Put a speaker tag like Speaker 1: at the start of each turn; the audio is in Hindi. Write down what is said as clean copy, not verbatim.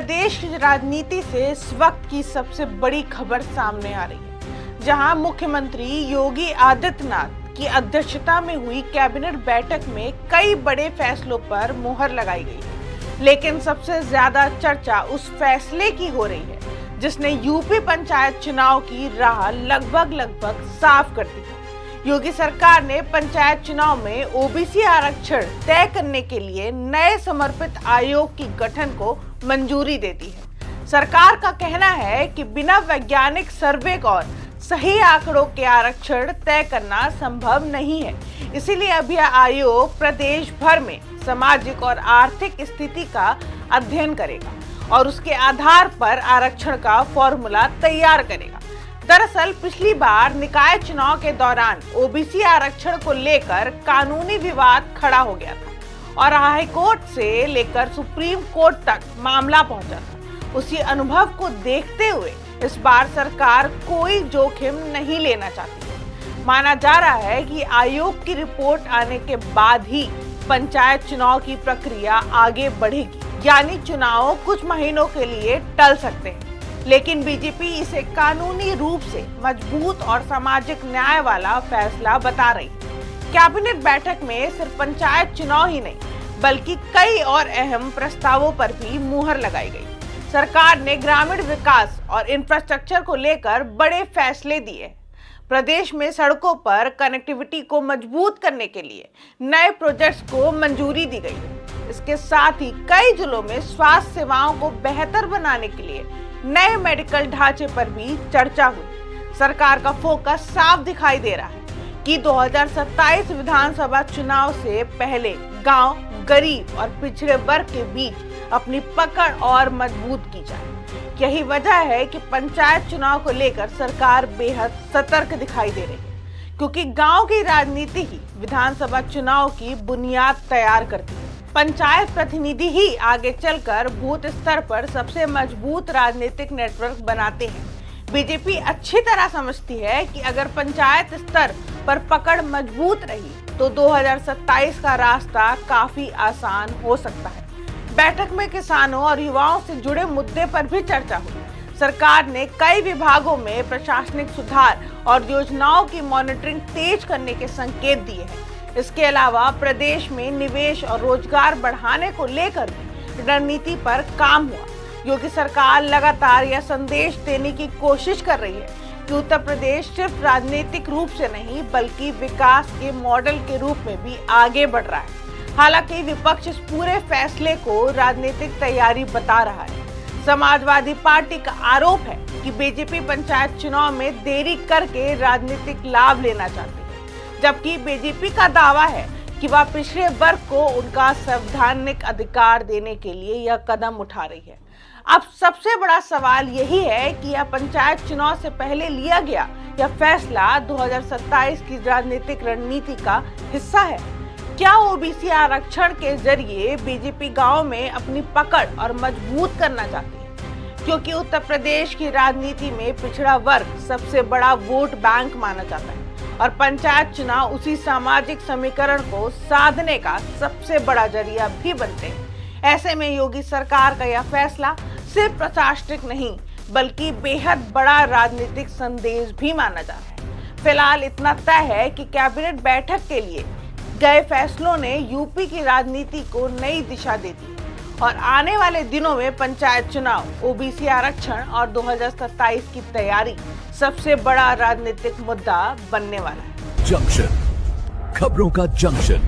Speaker 1: प्रदेश की राजनीति से इस वक्त की सबसे बड़ी खबर सामने आ रही है, जहां मुख्यमंत्री योगी आदित्यनाथ की अध्यक्षता में हुई कैबिनेट बैठक में कई बड़े फैसलों पर मुहर लगाई गई। लेकिन सबसे ज्यादा चर्चा उस फैसले की हो रही है जिसने यूपी पंचायत चुनाव की राह लगभग साफ कर दी है। योगी सरकार ने पंचायत चुनाव में ओबीसी आरक्षण तय करने के लिए नए समर्पित आयोग की गठन को मंजूरी दे दी है। सरकार का कहना है कि बिना वैज्ञानिक सर्वे और सही आंकड़ों के आरक्षण तय करना संभव नहीं है, इसीलिए अब यह आयोग प्रदेश भर में सामाजिक और आर्थिक स्थिति का अध्ययन करेगा और उसके आधार पर आरक्षण का फॉर्मूला तैयार करेगा। दरअसल पिछली बार निकाय चुनाव के दौरान ओबीसी आरक्षण को लेकर कानूनी विवाद खड़ा हो गया था और हाई कोर्ट से लेकर सुप्रीम कोर्ट तक मामला पहुंचा था। उसी अनुभव को देखते हुए इस बार सरकार कोई जोखिम नहीं लेना चाहती। माना जा रहा है कि आयोग की रिपोर्ट आने के बाद ही पंचायत चुनाव की प्रक्रिया आगे बढ़ेगी, यानी चुनाव कुछ महीनों के लिए टल सकते हैं। लेकिन बीजेपी इसे कानूनी रूप से मजबूत और सामाजिक न्याय वाला फैसला बता रही है। कैबिनेट बैठक में सिर्फ पंचायत चुनाव ही नहीं बल्कि कई और अहम प्रस्तावों पर भी मुहर लगाई गई। सरकार ने ग्रामीण विकास और इंफ्रास्ट्रक्चर को लेकर बड़े फैसले दिए। प्रदेश में सड़कों पर कनेक्टिविटी को मजबूत करने के लिए नए प्रोजेक्ट्स को मंजूरी दी गई है। इसके साथ ही कई जिलों में स्वास्थ्य सेवाओं को बेहतर बनाने के लिए नए मेडिकल ढांचे पर भी चर्चा हुई। सरकार का फोकस साफ दिखाई दे रहा है कि 2027 विधानसभा चुनाव से पहले गांव, गरीब और पिछड़े वर्ग के बीच अपनी पकड़ और मजबूत की जाए। यही वजह है कि पंचायत चुनाव को लेकर सरकार बेहद सतर्क दिखाई दे रही है, क्योंकि गांव की राजनीति ही विधानसभा चुनाव की बुनियाद तैयार करती है। पंचायत प्रतिनिधि ही आगे चलकर बूथ स्तर पर सबसे मजबूत राजनीतिक नेटवर्क बनाते हैं। बीजेपी अच्छी तरह समझती है कि अगर पंचायत स्तर पर पकड़ मजबूत रही तो 2027 का रास्ता काफी आसान हो सकता है। बैठक में किसानों और युवाओं से जुड़े मुद्दे पर भी चर्चा हुई। सरकार ने कई विभागों में प्रशासनिक सुधार और योजनाओं की मॉनिटरिंग तेज करने के संकेत दिए हैं। इसके अलावा प्रदेश में निवेश और रोजगार बढ़ाने को लेकर भी रणनीति पर काम हुआ। योगी सरकार लगातार यह संदेश देने की कोशिश कर रही है कि उत्तर प्रदेश सिर्फ राजनीतिक रूप से नहीं बल्कि विकास के मॉडल के रूप में भी आगे बढ़ रहा है। हालांकि विपक्ष इस पूरे फैसले को राजनीतिक तैयारी बता रहा है। समाजवादी पार्टी का आरोप है कि बीजेपी पंचायत चुनाव में देरी करके राजनीतिक लाभ लेना चाहती है, जबकि बीजेपी का दावा है कि वह पिछड़े वर्ग को उनका संवैधानिक अधिकार देने के लिए यह कदम उठा रही है। अब सबसे बड़ा सवाल यही है कि यह पंचायत चुनाव से पहले लिया गया यह फैसला 2027 की राजनीतिक रणनीति का हिस्सा है। क्या ओबीसी आरक्षण के जरिए बीजेपी गांव में अपनी पकड़ और मजबूत करना चाहती है? क्योंकि उत्तर प्रदेश की राजनीति में पिछड़ा वर्ग सबसे बड़ा वोट बैंक माना जाता है और पंचायत चुनाव उसी सामाजिक समीकरण को साधने का सबसे बड़ा जरिया भी बनते हैं। ऐसे में योगी सरकार का यह फैसला सिर्फ प्रशासनिक नहीं बल्कि बेहद बड़ा राजनीतिक संदेश भी माना जा रहा है। फिलहाल इतना तय है कि कैबिनेट बैठक के लिए गए फैसलों ने यूपी की राजनीति को नई दिशा दे दी और आने वाले दिनों में पंचायत चुनाव, ओबीसी आरक्षण और 2027 की तैयारी सबसे बड़ा राजनीतिक मुद्दा बनने वाला है।
Speaker 2: जंक्शन, खबरों का जंक्शन।